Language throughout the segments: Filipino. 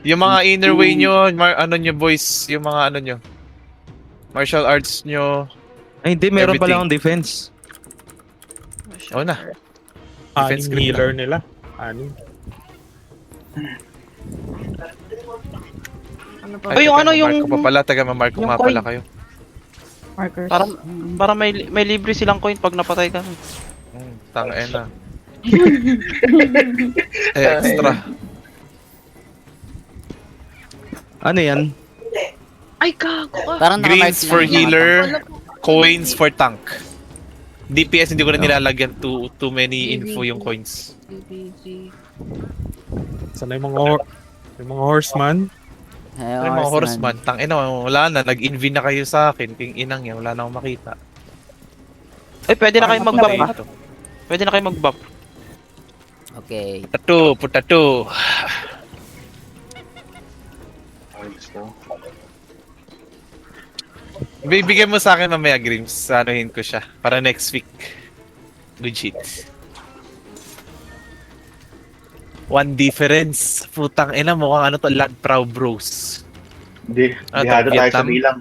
Yung mga inner way nyo, ano nyo boys, yung mga ano nyo. Martial arts nyo. Ay, hindi. Meron Everything. pala akong defense. Oo na. Anim Defense grip healer nila. Anim. Ano pa? Ay, yung teka, ano, yung- mamarko pa pala. Taga mamarko yung nga coin. pala kayo. Markers. Para may libre silang coin pag napatay ka. Tangena. Extra. Ano yan? Ay, gago ka. Parang nakamark Greens lang for yung mga healer, Wala po. coins for tank. DPS hindi ko na nilalagyan too many info yung coins. GBG. Sana yung mga horseman. Ay, Ay, mga horseman, tangina, wala na, nag-invade na kayo sa akin, king inang yan, wala na akong makita. Ay, pwede na kayo mag-buff ha. Ito. Pwede na kayo mag-buff. Okay. Putato. Bibigyan mo sa akin mamaya, Grims. Anuhin ko siya. Para next week. Legit. One difference. Putang ina, mukhang ano to, Lag Proud Bros. Hindi, Ano to, bihado tayo sa Vietnam? bilang.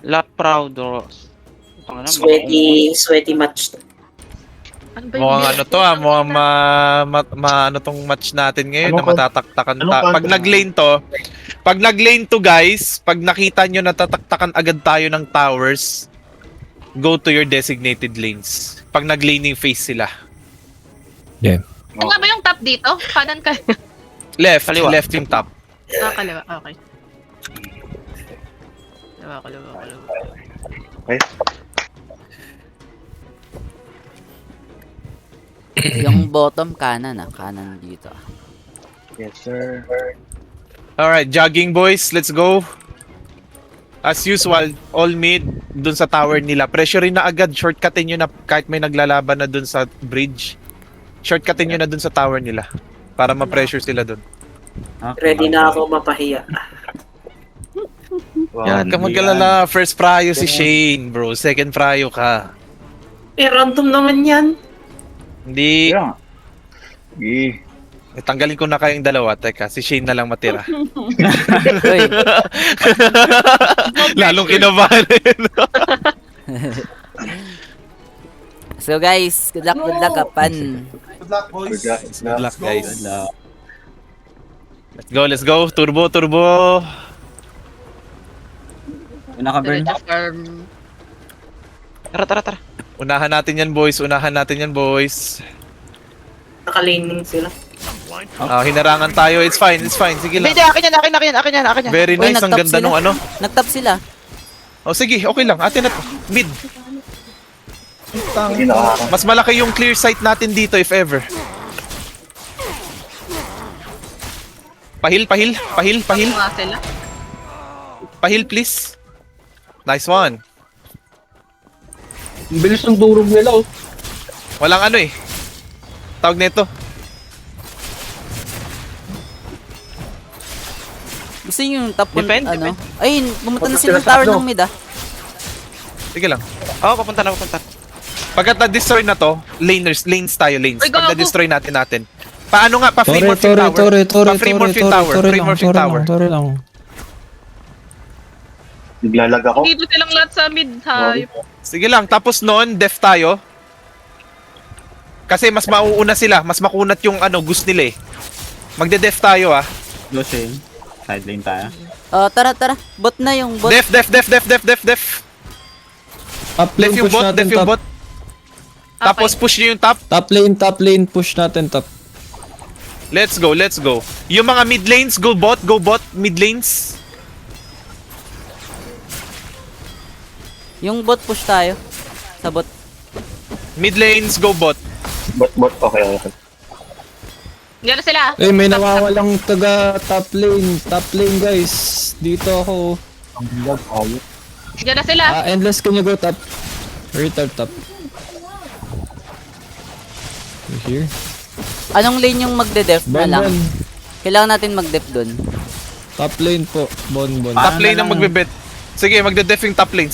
La Proud Ross. Sweaty match. Ano ba Mukhang yun? ano to mukhang ano tong match natin ngayon Ano na ka- matataktakan ano ka- pag nag-lane to guys, pag nakita nyo natataktakan agad tayo ng towers, go to your designated lanes. Pag nag-laning phase sila. Ano nga ba yung top dito? Kanan ka. Kaliwa. Left yung top. Kaliwa. Okay. Kaliwa. Okay. Yung bottom kanan kanan dito. Yes, sir. Alright, jogging boys, let's go. As usual, all mid dun sa tower nila. Pressurein na agad, shortcutin nyo na kahit may naglalaban na dun sa bridge. Shortcutin nyo na dun sa tower nila. Para ma-pressure sila dun. Ready na ako mapahiya. Yan, ka mag-alala. First prio si Shane, bro. Second prio ka. Random naman yan. Hindi. Yeah. Sige. Tanggalin ko na kayong dalawa. Teka, si Shane na lang matira. Uy, Lalong kinabahan. so guys, good luck kapan. Good luck. Good luck, guys. Let's go. Turbo. Diretso farm. Tara. Unahan natin yan, boys. Nakalaning sila. Hinarangan tayo. It's fine. Sige Hindi, lang. akin yan. Very Uy, nice. Ang nag-top ganda sila. nung ano. Nag-top sila. Oh, sige. Okay lang. Atin na to. Mid. Hindi nakaka. Mas malaki yung clear sight natin dito if ever. Pahil. Ano nga sila? Pahil, please. Nice one. Ang bilis ng durog nila, oh. Walang ano eh. Tawag nito. Gusto niyo yung top Defend. Ay, pumunta na Punta sila sila ng sa tower ano? ng mid Sige lang. Oo, papunta. Pagkat na-destroy na to, lanes tayo. Uy, Pag gago. na-destroy natin. Paano nga? Pa-free morphing tower. Pa-free morphing tower. Free morphing tower. Naglalag ako. Dito silang lahat sa mid. Hayop. Sige lang. Tapos noon, def tayo. Kasi mas mauuna sila. Mas makunat yung gusto nila eh. Magde-def tayo ah. Lucy, side lane tayo. Tara. Bot na yung bot. Def. Top Def lane yung push bot. natin Def yung top. bot. Tapos push nyo yung top. Top lane push natin top. Let's go. Yung mga mid lanes, go bot. Mid lanes. Yung bot push tayo. Sa bot. Mid lanes, go bot. Bot, okay. Diyan na sila. Eh, may nawawalang taga top lane. Top lane guys. Dito ako. Ang bilag, ayos. Diyan na sila. Endless, can you go top? Very top. You here? Anong lane yung magde-def na Bon. lang? Kailangan natin mag-def dun. Top lane po. Bon. Top lane ang magbe-bet. Sige, magde-def yung top lane.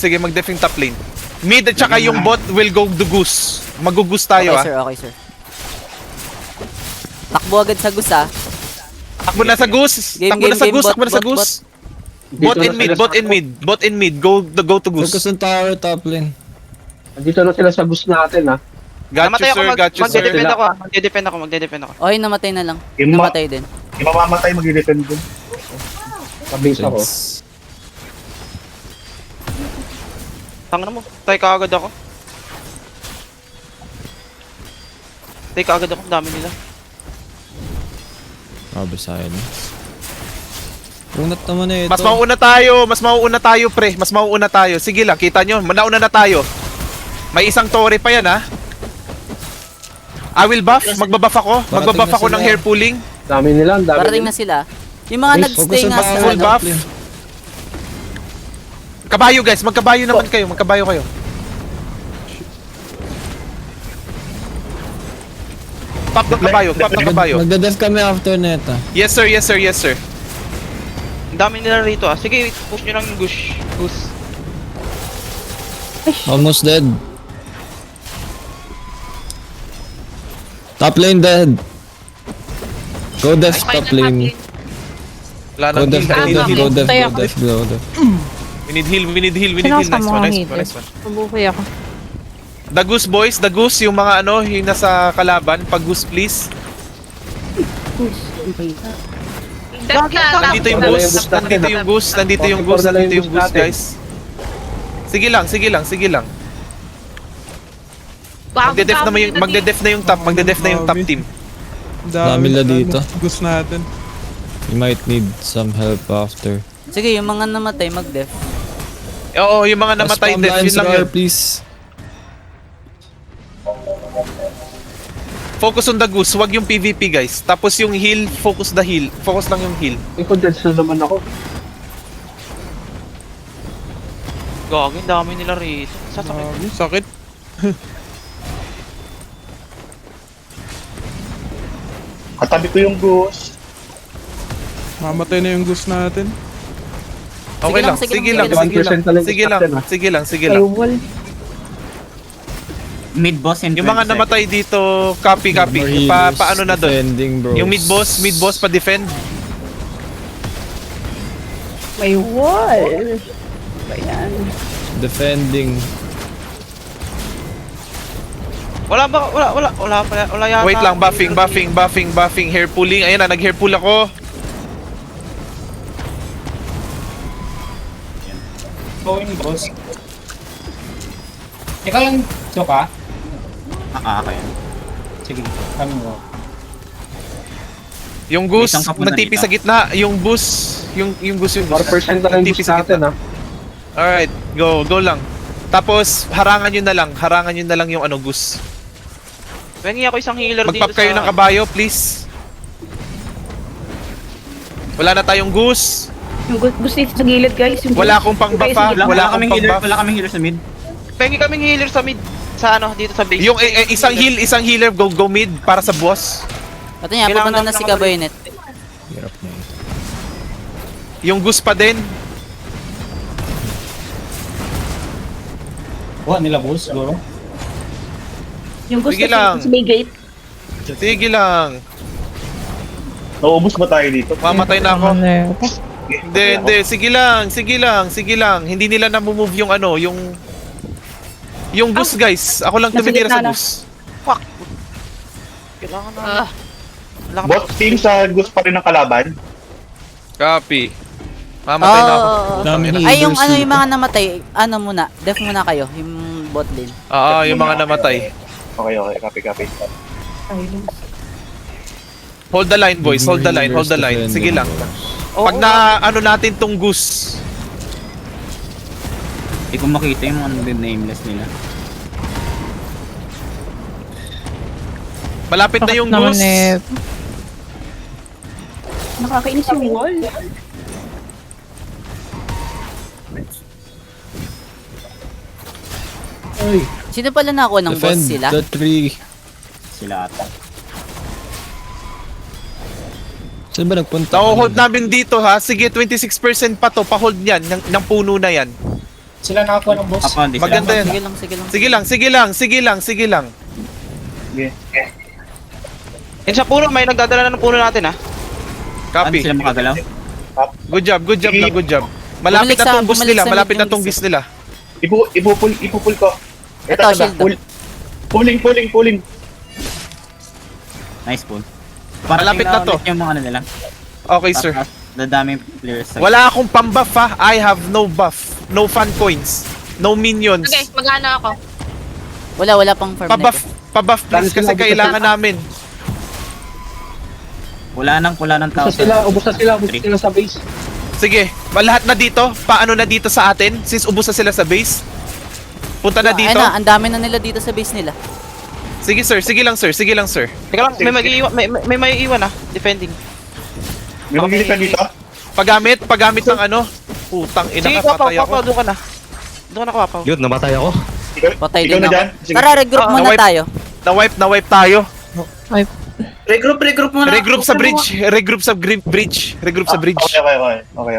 Mid at saka yung bot will go to goose. Mag-goose tayo Okay sir. Takbo agad sa gusa. Takbo na sa goose. Game, Takbo na game, sa game. goose. Bot, Takbo na sa bot, goose. Dito Bot na in mid. sila Bot sa- in mid. Bot in mid. Go to goose. Focus on tower, top lane. Andito na sila sa bus natin, ha? Got Namatay you, ako, sir. Got you, sir. magde-defend ako ah. Magde-defend ako. Okay, namatay na lang. Yung ma- Namatay din. Yung mamamatay, mag-defend din. Mabilis ako. Tangina mo, tay ka agad ako. Tay ka agad ako, dami nila. Grabe sayang. Unat naman eh ito. Mas mauuna tayo. Mas mauuna tayo, pre. Mas mauuna tayo. Sige lang, kita nyo. Nauna na tayo. May isang tore pa yan, ha? I will buff. Magbabuff ako. Magbabuff na ako ng sila. hair pulling. Dami nila, ang dami Parating nila. na sila. Yung mga nagstay Focus on nga sa tower, full ano. buff. top lane. Kabayo, guys. Magkabayo naman kayo. Magkabayo kayo. Pop ng kabayo. Pop ng kabayo. Magda-def kami after neta. Yes, sir. Yes, sir. Yes, sir. Ang dami nila rito ah. Sige, push nyo lang yung goose. Almost dead. Top lane dead. Go def top lane. Wala Go nang def, heal. go I need def, heal. go def, Tayo go ako. def, go def. We need heal. We need heal. We need heal. Nice one. Nice one. Nice one. Mabuhay ako. The goose, boys. The goose. Yung mga ano, yung nasa kalaban. Pag goose, please. Nandito yung goose. Nandito yung goose. Nandito yung goose. Nandito yung goose, guys. Sige lang. Sige lang. Sige lang. Magde-def na yung top. Magde-def na yung top team. Dami nila dito. Gusto natin. You might need some help after. Sige, yung mga namatay, mag-def. Oo, yung mga namatay Spam def. lines, Yun lang Gar, yun. please. Focus on the goose. Wag yung PvP, guys. Tapos yung heal, focus the heal. Focus lang yung heal. May condense na naman ako. Gagi, ang dami nila rito. Sasakit. Sakit. Katabi ko yung goose. Mamatay na yung goose natin. Okay lang. sige Sige lang, lang. sige Sige lang. 1% na lang Sige lang. distraction, ah. Sige lang. Sige lang. Mid boss and Yung mga namatay dito, copy. More healers, Paano na doon? defending, bros. Yung mid boss pa defend. May wall. Defending. Wala yata. Wait lang, buffing, hair pulling. Ayan na, nag-hair pull ako. Going boss. Ikaw yung ka? Nakaka yan. Sige, kami mo. Yung goose, May isang kapunta nagtipi dito. sa gitna. Yung goose, yung goose. 4% na lang yung Nagtipi goose sa natin, gitna. ha? Alright, go lang. Tapos, harangan nyo na lang yung ano, goose. Pengi ako isang healer dito Mag-pop kayo ng kabayo, please. Wala na tayong goose. Yung gusto sa gilid, guys. Yung Wala akong pang-buffa. Wala akong pang-buff. Wala kaming healer sa mid. Pengi kaming healer sa mid. Sa ano, dito sa base. Yung isang healer, go mid para sa boss. Ito niya, Kailangan pupunta na natin si ng Kabayonet. Hirap na ito. Yung goose pa din. Buwan nila boss, siguro. Yung gusto Sige lang. sa may gate. Sige lang. Naubos ba tayo dito? Mamatay na ako. Hindi. Sige lang. Hindi nila na-move yung ano, yung goose, guys. Ako lang Nasa tumitira sa gitna na. goose. Fuck. Kailangan na. Kailangan Bot team sa goose pa rin ang kalaban. Copy. Mamatay na ako. Dami Tangina. healers Ay, yung ano, dito. yung mga namatay, ano muna, def muna kayo, yung bot lane. Oo, yung mga namatay. Okay, copy. Hold the line, boys. Hold the line. Sige lang. Pag na ano natin tong goose, Hindi ko makita yung ano din nameless nila. malapit na yung goose. Nakakainis yung wall. Sino pala nakuha ng boss Defend sila? the tree. Sila ata. Saan ba nagpunta? Hold namin dito, ha. Sige, 26% pa to. Pa-hold yan ng puno na yan. Sila nakakuha ng boss. Apa, hindi sila. Maganda yan. Sige lang. Sige lang. Yan sa puno, may nagdadala na ng puno natin ah. Copy. Sila makagalaw? Good job lang, good job. Malapit na tong boost bumalik nila, sa malapit mid na tong yung boost nila. Ipupul ko. Ito, shield. Pulling. Nice pull. Malapit na to. ulit yung mga ano nila. Okay, sir. Tapos, dadaming players. sa- Wala akong pambuff ha. I have no buff. No fan coins. No minions. Okay, magana ako. Wala pang farm na Pabuff. ito. Pabuff please kasi kailangan namin. Wala nang tao. Ubus na sila sa base. Sige, lahat na dito. Paano na dito sa atin? Since ubos na sila sa base. Punta na dito. Ayun na, ang dami na nila dito sa base nila. Sige sir, sige lang sir. Teka lang, may mag-iwan ah. Defending. May magilitan dito. Pagamit ng ano. Putang ina Sige, ka, Kwapaw, patay ako. doon ka na. Doon ka na, Kwapaw. Yun, namatay ako. Patay Ikaw din na ako. dyan. Sige. Tara, regroup muna na-wipe. tayo. Na-wipe tayo. Regroup muna. Regroup sa bridge. Regroup sa bridge. Okay.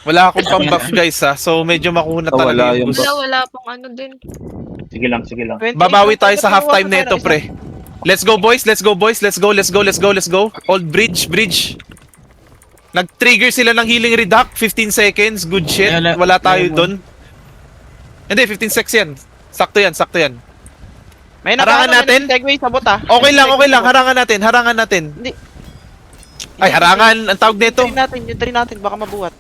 Wala akong pambuff guys ha. So medyo makuha talaga yung boost. Wala pang ano din. Sige lang. Babawi tayo sa halftime na ito, pre. Let's go boys. Let's go. Old bridge. Nag-trigger sila ng healing reduct. 15 seconds. Good shit. Wala tayo dun. Hindi, 15 seconds yan. Sakto yan. May Harangan natin? Segway sa bot ah. Okay lang. Harangan natin. Hindi. Ay, harangan. Ang tawag nito. Yung try natin, baka mabuhat.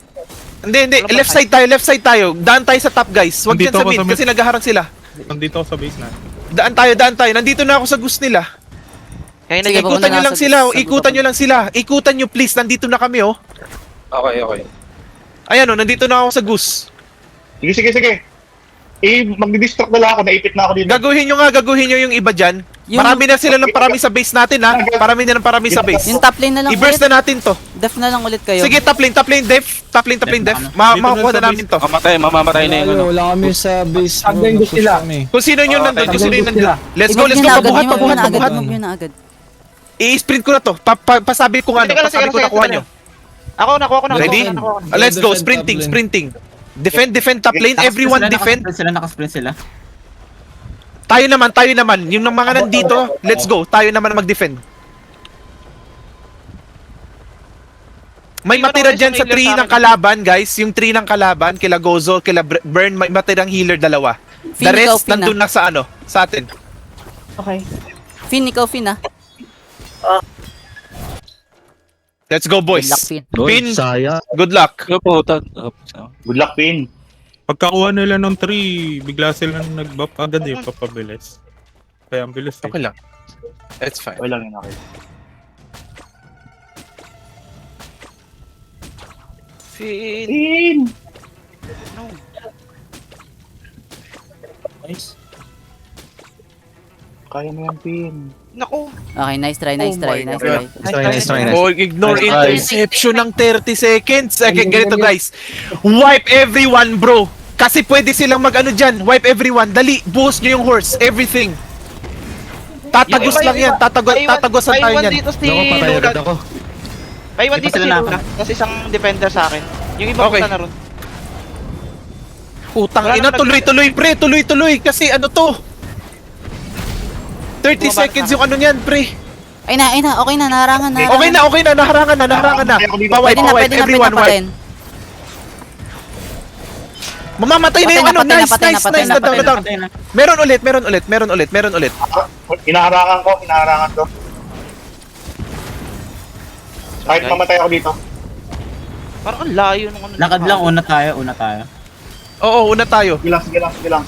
Hindi. Wala Left side tayo. Daan tayo sa top, guys. Huwag dyan sa mid kasi naghaharang sila. Nandito ako sa base na. Daan tayo. Nandito na ako sa gusto nila. Kaya Sige, nag-ikutan Ikutan nyo lang sila. Ikutan nyo please. Nandito na kami oh. Okay. Ayan oh, nandito na ako sa goose. Sige. Magdi-distract na lang ako. Naipit na ako dito. Gaguhin nyo yung iba dyan. Marami na sila ng parami sa base natin ha. Parami sa base. Yung top lane na lang I-burst ulit. na natin to. Def na lang ulit kayo. Sige, top lane def. Makakuha na namin to. Mamamatay na yung Wala kami sa base. Hanggang gusto nila. Kung sino yun nandun, kung sino yun nandun. Let's go, I-move nyo na agad, pabuhat. i-move nyo na agad. I-sprint ko na to. Pasabi ko pasabi ko nakuha nyo. Nakuha ko na. Ready? Let's go, sprinting. Defend top lane, everyone defend. Nakasprint sila. Tayo naman. Yung mga nandito, let's go. Tayo naman mag-defend. May matira dyan sa tree ng kalaban, guys. Yung tree ng kalaban, kila Gozo, kila Burn, may matirang healer dalawa. The Fin, ikaw, rest, Fin, nandun na sa sa atin. Fin, ikaw, Fin ah. Let's go, boys. Good luck, Fin. Fin, Saya. good luck. Good luck, Pin. Pagkakuha nila ng 3, bigla silang nag-buff agad papabilis. Kaya ang bilis Okay lang. It's fine. Okay lang yun, okay. Pin! Nice. Kaya mo yan, Pin. Naku. Okay, nice try. Nice try. Oh, ignore interception ng 30 seconds. Okay, ganito guys. Wipe everyone, bro. Kasi pwede silang mag-ano dyan. Wipe everyone. Dali, buhos nyo yung horse. Everything. Tatagos lang yan. Tatagosan tayo Paiwan yan. dito si Naku, patay agad Luna. ako. Paiwan Di pa dito si sila Luna. Kasi isang defender sa akin. Yung iba Okay. punta na ron. Putang Wala ina, naman tuloy-tuloy pre. Tuloy-tuloy. Kasi ano to? 30 Bumaba seconds na. yung ano niyan, pre. Ay na, okay na, naharangan na. Okay na. Naharangan na. Pwede na Everyone wipe. patayin. Mamamatay na yung ano. Patay na, Nice. patay na, patay na, Na down. Meron ulit. Inaharangan ko. Kahit mamatay ako dito. Parang ang layo nung ano. Lakad lang, una tayo. Oo, una tayo. Sige lang.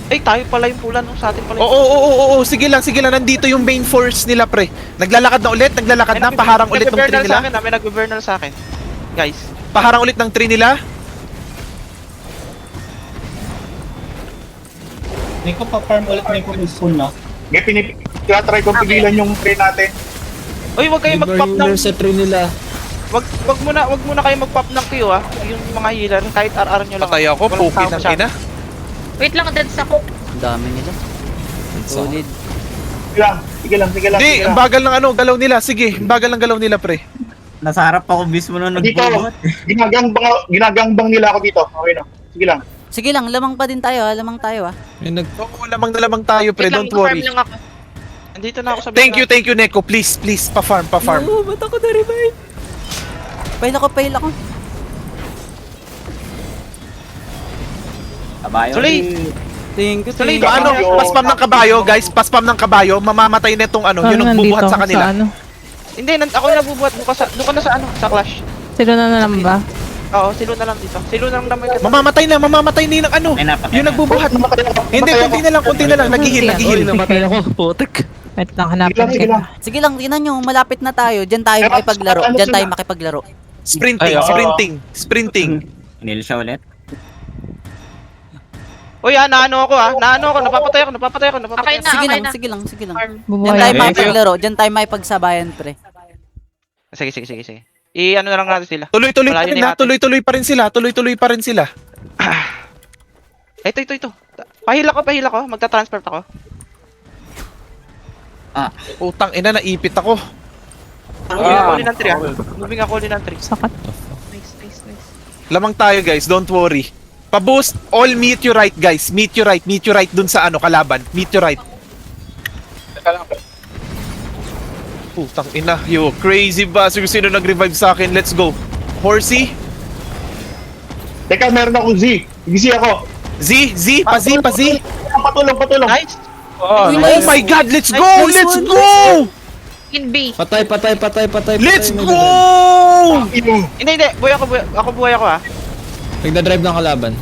Ay, tayo pala yung pula nung sa atin pala. Oo, sige lang. Nandito yung main force nila, pre. Naglalakad na, paharang ulit ng tree nila. May nag-burnal sa akin. Guys. Paharang ulit ng tree nila. May tinatry kong pigilan yung train natin. Uy, wag kayo mag-pop ng... sa tree nila. Wag muna kayo mag-pop ng Q ah. Yung mga healer, kahit RR nyo lang. Patay ako, Walang puki tao ng masyado. ina. Wait lang, dead sa ko. Ang dami nila. Solid. Sige lang. Hindi, ang bagal ng galaw nila. Sige, ang bagal ng galaw nila, pre. Nasa harap ako mismo nung Dito, nagbubuhat. ginagangbang nila ako dito. Okay na. Sige lang, lamang pa din tayo ah. Oo, lamang na lamang tayo, pre. Wait lang, Don't worry. farm lang ako. Andito na ako sa Thank you, Neko. Please, pa-farm. Oo, ba't ako na-revive? Pail ako. Kabayo. Tuloy! Thank you, Tuloy, thank you. Paano? Paspam ng kabayo, guys. Paspam ng kabayo. Mamamatay na itong ano, yung nagbubuhat sa kanila. Hindi, ako yung nagbubuhat. Doon ka na sa ano, sa Clash. Sino na lang ba? Oo, silo na lang dito. Silo na lang naman. Mamamatay na yung ano. Ay, napatay Yung na. nagbubuhat. Hindi, konti na lang. Nag-heal. namatay ako. Putik. Wait lang, hanapin Sige lang. Sige lang, tingnan nyo, malapit na tayo. Diyan tayo makipaglaro. Diyan tayo makipaglaro. Sprinting. Nil siya ulit. Uy, naano ako. Napapatay ako. Okay na, Sige okay lang, na. sige lang. Diyan Bubuhay. tayo makipaglaro. Diyan tayo makipagsabayan, pre. Sige. I-ano na lang natin sila. Tuloy-tuloy pa Malayo rin na ha. yung Tuloy-tuloy pa rin sila. Ito. Pahil ako. Magta-transport ako. Utang ina, naipit ako. Moving ako ulit ng 3. Sakat. Nice. Lamang tayo, guys. Don't worry. Pa-boost. All meet you right, guys. Meet you right dun sa ano, kalaban. Meet you right. Utang ina. Yo, crazy ba? Sino nag-revive sa akin? Let's go. Horsey? Teka, meron akong Z. Gisi ako. Z? Pa Z? Patulong. Nice! Oh my God, let's go! Let's go! In B. Patay. Let's patay, go! Hindi. Buhay ako ah. Nagdadrive ng kalaban.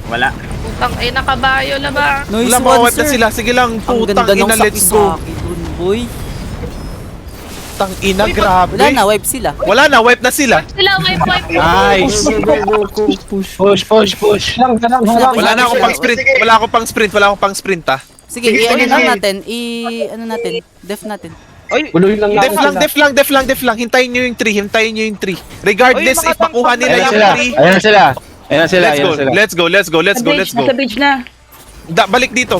Wala. Putang ina, kabayo na ba? Nice Wala, one, mawawat na sir. sila. Sige lang, Ang putang ganda ng ina, let's go. sakisaki dun, boy. Putang ina, grabe. Wala na, wipe sila. Wala na, wipe na sila. Sila, wipe. Nice. Push. Wala na akong pang sprint ha. Sige, i-ano lang natin. Def natin. Oy, Def lang. Hintayin nyo yung 3. Regardless Oy, mga if makuha tank nila pa yung pala. 3. Ayan na sila. Let's go. bridge na. Balik dito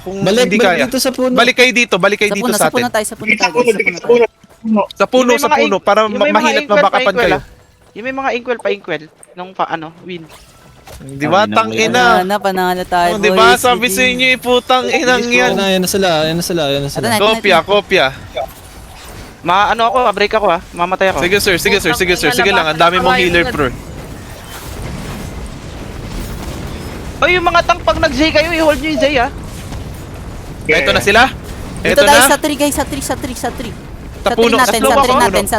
kung Balik hindi kaya. dito sa puno. Balik kayo dito Sa sa puno atin. tayo, guys. Sa puno para yung may mga mahilot inkwel mabakapan pa-inkwel, kayo. Yung may mga inkwel nung win. Di ba? Tang ina. Panalo tayo, Di ba? Sabi sa inyo, putang inang yan. Ayan na sila. Kopya. Break ako ah. Mamatay ako. Sige sir. Sige lang. Ang dami mong healer, bro. Oy, yung mga tank pag nag-Zay kayo, i-hold nyo yung Zay ah. Ito na sila. Dito Ito tayo na. sa 3, guys. Sa 3 Sa puno. Sa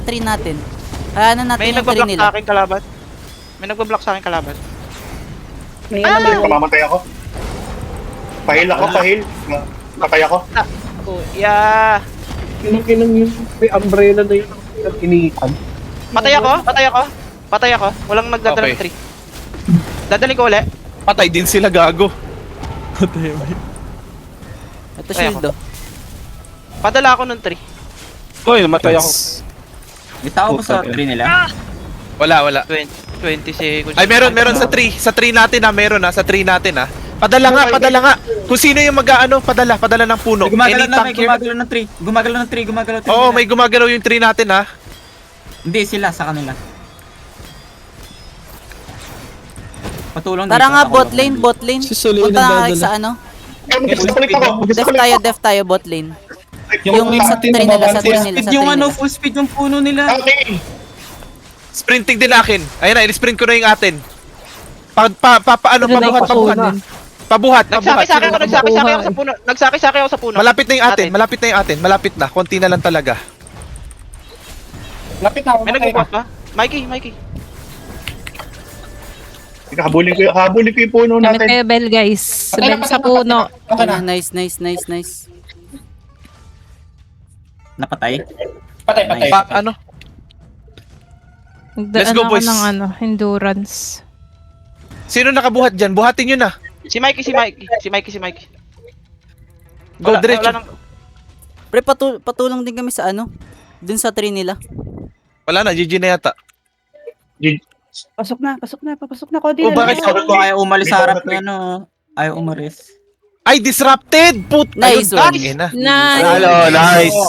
3 natin. Ano natin May yung 3 nagpa-block nila. sa akin kalaban. May nagpa-block sa akin kalaban. Mamatay ako. Pahil. Patay ako. Oh, yeah. May umbrella na yun. Iniitan. Patay ako. Walang nagdadala ng 3. Dadaling ko ulit. Patay din sila, gago. Ito shield, oh. Padala ako ng 3. Hoy, namatay ako. May tao ba sa 3 nila? Wala. 20 seconds. Ay, meron sa 3. Sa 3 natin meron sa 3 natin Padala nga. Kung sino yung padala ng puno. May Any tank here? gumagalaw ng 3. Oo, may gumagalaw yung 3 natin Hindi, sila sa kanila. Patulong Tara dito, nga, patulong. bot lane. Si Sully Punta nagdadala. nga sa ano. Mag-disconnect ako. Def tayo, bot lane. Yung sa 3 nila, sa 3 nila, sa 3 Yung nila. full speed yung puno nila. Okay. Sprinting din akin. Ayun na, in-sprint ko na yung atin. Pabuhat. Nagsaki-saki ako sa puno. Malapit na yung atin. Malapit na. Konti na lang talaga. May nagbubuhat ba? Mikey. Habulin ko yung puno Gamit natin. kayo bell, guys. Bell sa puno. Nice. Napatay. Patay. Ano? Nagdaan Let's go, ako boys. ng endurance. Sino nakabuhat dyan? Buhatin nyo na. Si Mikey. Go diretso. Pre, patulong din kami sa ano. Dun sa 3 nila. Wala na, GG na yata. Pasok na. Papasok na ko din. Oh, bakit? Sabi ko ayaw umalis sa harap niya, ayaw umalis. Ay, disrupted! Nice Ayun, one. tangina. Nice.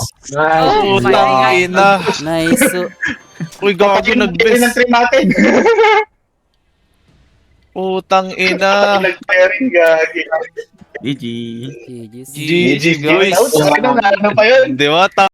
Putang ina. Nice. Uy, gago, Ng nag-best. 3 natin. Putang ina. Nag-firing, gagi. GG. GG's. GG, GG, guys. Ano pa yun? Di ba?